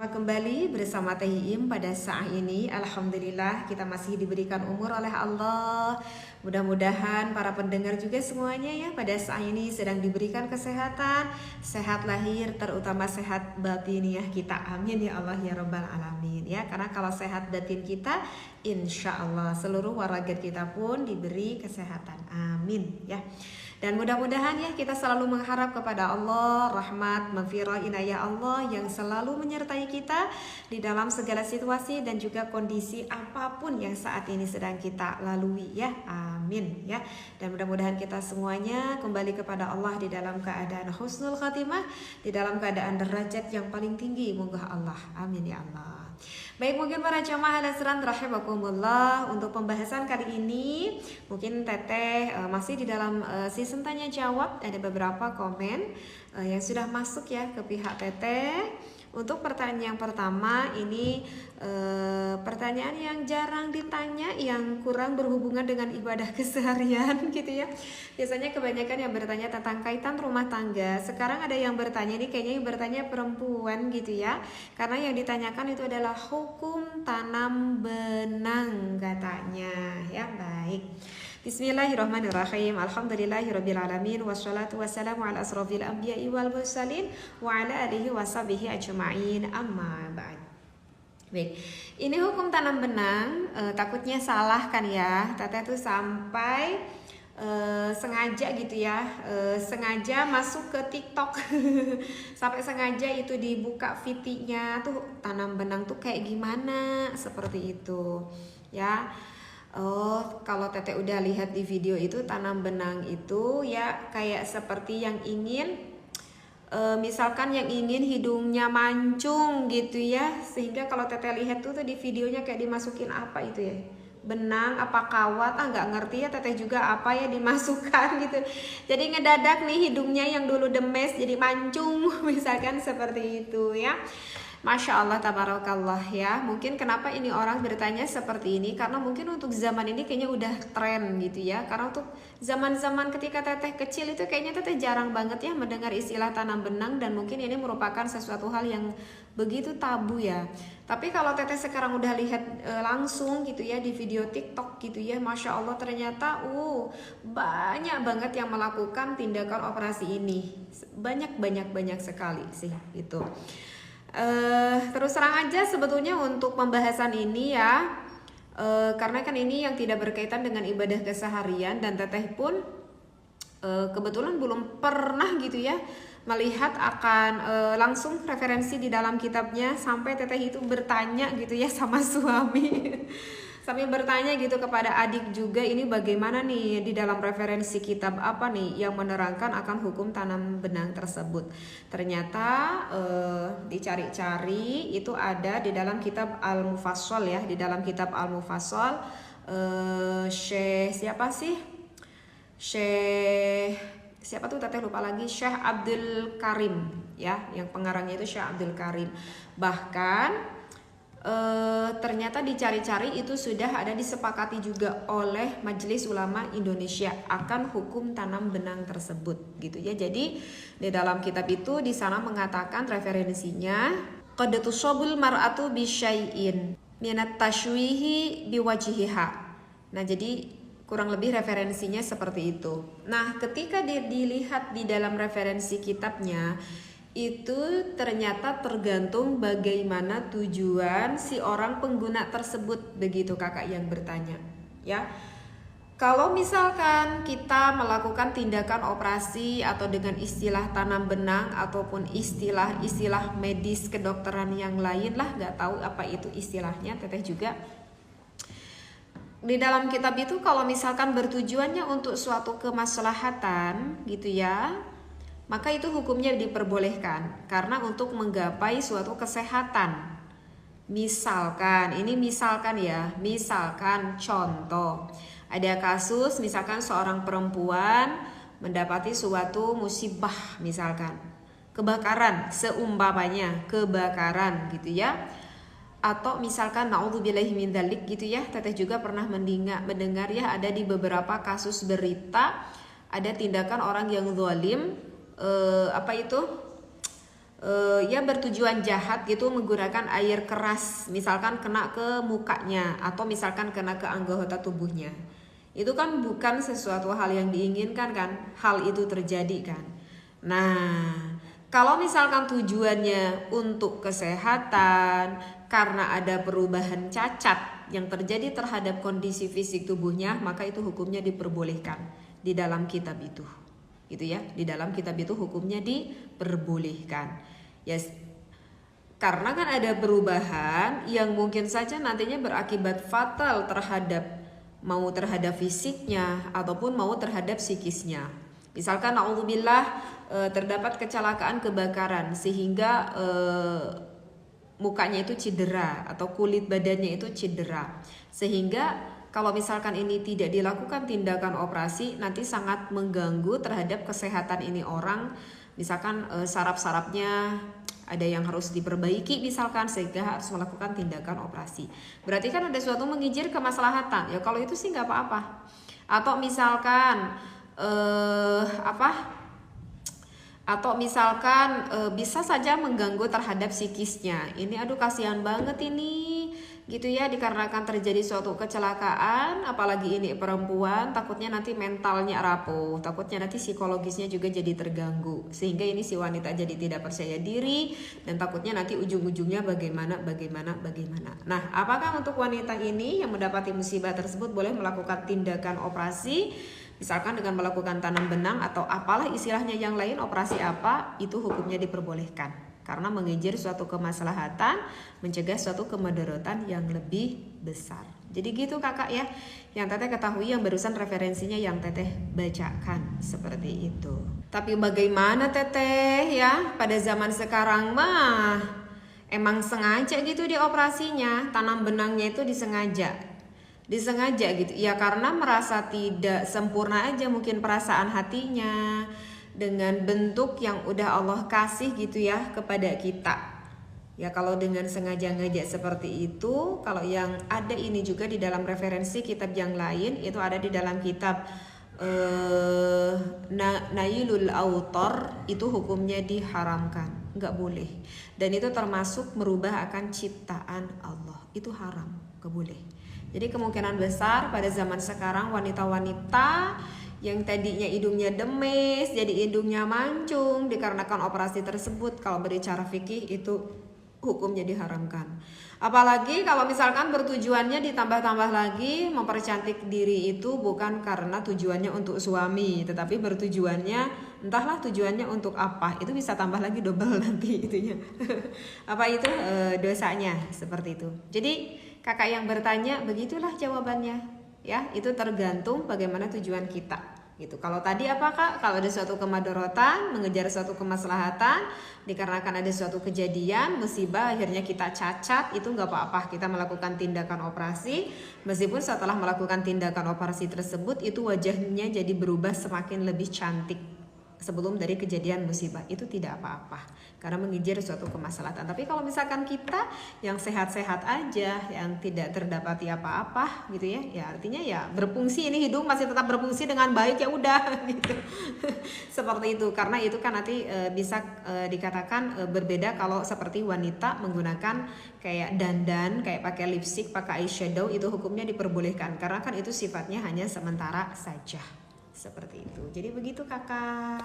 Kembali bersama Teh Iim pada saat ini. Alhamdulillah kita masih diberikan umur oleh Allah. Mudah-mudahan para pendengar juga semuanya ya pada saat ini sedang diberikan kesehatan, sehat lahir, terutama sehat batiniah kita. Amin ya Allah ya Rabbal Alamin ya. Karena kalau sehat batin kita, insya Allah seluruh waragat kita pun diberi kesehatan. Amin ya. Dan mudah-mudahan ya kita selalu mengharap kepada Allah rahmat, maghfirah, inayah Allah yang selalu menyertai kita di dalam segala situasi dan juga kondisi apapun yang saat ini sedang kita lalui ya. Amin ya. Dan mudah-mudahan kita semuanya kembali kepada Allah di dalam keadaan husnul khatimah, di dalam keadaan derajat yang paling tinggi. Moga Allah. Amin ya Allah. Baik, mungkin para jamaah al-azran rahimakumullah, untuk pembahasan kali ini mungkin Teteh masih di dalam season tanya jawab. Ada beberapa komen yang sudah masuk ya ke pihak Teteh. Untuk pertanyaan yang pertama ini pertanyaan yang jarang ditanya, yang kurang berhubungan dengan ibadah keseharian gitu ya. Biasanya kebanyakan yang bertanya tentang kaitan rumah tangga. Sekarang ada yang bertanya, ini kayaknya yang bertanya perempuan gitu ya. Karena yang ditanyakan itu adalah hukum tanam benang katanya ya. Baik. Bismillahirrahmanirrahim. Alhamdulillahirrabbilalamin. Wassalatu wassalamu ala asrofil anbiya'i wal mursalin wa ala alihi washabihi ajma'in. Amma ba'd. Baik, ini hukum tanam benang, takutnya salah kan ya. Teteh tuh sampai sengaja gitu ya, sengaja masuk ke TikTok sampai sengaja itu dibuka VT-nya tuh tanam benang tuh kayak gimana, seperti itu ya. Oh, kalau Teteh udah lihat di video itu, tanam benang itu ya kayak seperti yang ingin misalkan yang ingin hidungnya mancung gitu ya, sehingga kalau Teteh lihat tuh di videonya kayak dimasukin apa itu ya, benang apa kawat, nggak ngerti ya Teteh juga apa ya dimasukkan gitu. Jadi ngedadak nih hidungnya yang dulu demes jadi mancung misalkan seperti itu ya. Masya Allah tabarakallah ya. Mungkin kenapa ini orang bertanya seperti ini, karena mungkin untuk zaman ini kayaknya udah tren gitu ya. Karena untuk zaman-zaman ketika Teteh kecil itu kayaknya Teteh jarang banget ya mendengar istilah tanam benang, dan mungkin ini merupakan sesuatu hal yang begitu tabu ya. Tapi kalau Teteh sekarang udah lihat langsung gitu ya di video TikTok gitu ya, Masya Allah ternyata banyak banget yang melakukan tindakan operasi ini. Banyak sekali sih itu. Terus terang aja sebetulnya untuk pembahasan ini ya, karena kan ini yang tidak berkaitan dengan ibadah keseharian, dan Teteh pun kebetulan belum pernah gitu ya melihat akan langsung referensi di dalam kitabnya, sampai Teteh itu bertanya gitu ya sama suami sambil bertanya gitu kepada adik juga, ini bagaimana nih di dalam referensi kitab apa nih yang menerangkan akan hukum tanam benang tersebut. Ternyata dicari-cari itu ada di dalam kitab Al-Mufassal ya, di dalam kitab Al-Mufassal Syekh siapa sih? Siapa tuh Teteh lupa lagi, Syekh Abdul Karim ya, yang pengarangnya itu Syekh Abdul Karim. Bahkan ternyata dicari-cari itu sudah ada disepakati juga oleh Majelis Ulama Indonesia akan hukum tanam benang tersebut gitu ya. Jadi di dalam kitab itu di sana mengatakan referensinya qad tusabul mar'atu bisyai'in minat tashwihi biwajhiha. Nah, jadi kurang lebih referensinya seperti itu. Nah, ketika dilihat di dalam referensi kitabnya, itu ternyata tergantung bagaimana tujuan si orang pengguna tersebut, begitu kakak yang bertanya ya. Kalau misalkan kita melakukan tindakan operasi atau dengan istilah tanam benang ataupun istilah medis kedokteran yang lain lah, nggak tahu apa itu istilahnya, Teteh juga di dalam kitab itu kalau misalkan bertujuannya untuk suatu kemaslahatan gitu ya, maka itu hukumnya diperbolehkan karena untuk menggapai suatu kesehatan. Misalkan contoh, ada kasus misalkan seorang perempuan mendapati suatu musibah, misalkan kebakaran, seumpamanya kebakaran gitu ya, atau misalkan naudzubillahi min dzalik gitu ya. Teteh juga pernah mendengar ya, ada di beberapa kasus berita ada tindakan orang yang zalim ya bertujuan jahat gitu menggunakan air keras, misalkan kena ke mukanya atau misalkan kena ke anggota tubuhnya. Itu kan bukan sesuatu hal yang diinginkan kan, hal itu terjadi kan. Nah, kalau misalkan tujuannya untuk kesehatan karena ada perubahan cacat yang terjadi terhadap kondisi fisik tubuhnya, maka itu hukumnya diperbolehkan di dalam kitab itu. Gitu ya, di dalam kitab itu hukumnya diperbolehkan. Yes. Karena kan ada perubahan yang mungkin saja nantinya berakibat fatal terhadap fisiknya ataupun mau terhadap psikisnya. Misalkan naudzubillah terdapat kecelakaan kebakaran sehingga mukanya itu cedera atau kulit badannya itu cedera, sehingga kalau misalkan ini tidak dilakukan tindakan operasi, nanti sangat mengganggu terhadap kesehatan ini orang. Misalkan saraf-sarafnya ada yang harus diperbaiki misalkan, sehingga harus melakukan tindakan operasi. Berarti kan ada suatu mengijir kemaslahatan. Ya kalau itu sih nggak apa-apa. Atau misalkan bisa saja mengganggu terhadap psikisnya. Ini aduh kasihan banget ini gitu ya, dikarenakan terjadi suatu kecelakaan, apalagi ini perempuan, takutnya nanti mentalnya rapuh, takutnya nanti psikologisnya juga jadi terganggu, sehingga ini si wanita jadi tidak percaya diri dan takutnya nanti ujung-ujungnya bagaimana. Nah, apakah untuk wanita ini yang mendapati musibah tersebut boleh melakukan tindakan operasi, misalkan dengan melakukan tanam benang atau apalah istilahnya yang lain, operasi apa, itu hukumnya diperbolehkan. Karena mengejir suatu kemaslahatan, mencegah suatu kemadaratan yang lebih besar. Jadi gitu kakak ya, yang teteh ketahui yang barusan referensinya yang teteh bacakan seperti itu. Tapi bagaimana teteh ya, pada zaman sekarang mah emang sengaja gitu dioperasinya, tanam benangnya itu disengaja gitu ya, karena merasa tidak sempurna aja mungkin perasaan hatinya dengan bentuk yang udah Allah kasih gitu ya kepada kita. Ya kalau dengan sengaja-ngajak seperti itu, kalau yang ada ini juga di dalam referensi kitab yang lain, itu ada di dalam kitab Nailul Autor, itu hukumnya diharamkan, nggak boleh. Dan itu termasuk merubah akan ciptaan Allah, itu haram, nggak boleh. Jadi kemungkinan besar pada zaman sekarang wanita-wanita yang tadinya hidungnya demes jadi hidungnya mancung dikarenakan operasi tersebut, kalau berbicara fikih itu hukumnya diharamkan. Apalagi kalau misalkan bertujuannya ditambah-tambah lagi mempercantik diri, itu bukan karena tujuannya untuk suami, tetapi bertujuannya entahlah tujuannya untuk apa, itu bisa tambah lagi double nanti itunya. Apa itu dosanya seperti itu. Jadi kakak yang bertanya, begitulah jawabannya. Ya, itu tergantung bagaimana tujuan kita gitu. Kalau tadi apa kak? Kalau ada suatu kemadaratan, mengejar suatu kemaslahatan, dikarenakan ada suatu kejadian musibah akhirnya kita cacat, itu nggak apa-apa, kita melakukan tindakan operasi. Meskipun setelah melakukan tindakan operasi tersebut itu wajahnya jadi berubah semakin lebih cantik sebelum dari kejadian musibah, itu tidak apa-apa karena mengejar suatu kemaslahatan. Tapi kalau misalkan kita yang sehat-sehat aja, yang tidak terdapati apa-apa gitu ya, ya artinya ya berfungsi, ini hidung masih tetap berfungsi dengan baik, ya udah gitu. Seperti itu, karena itu kan nanti bisa dikatakan berbeda kalau seperti wanita menggunakan kayak dandan, kayak pakai lipstick, pakai eyeshadow, itu hukumnya diperbolehkan karena kan itu sifatnya hanya sementara saja. Seperti itu. Jadi begitu kakak.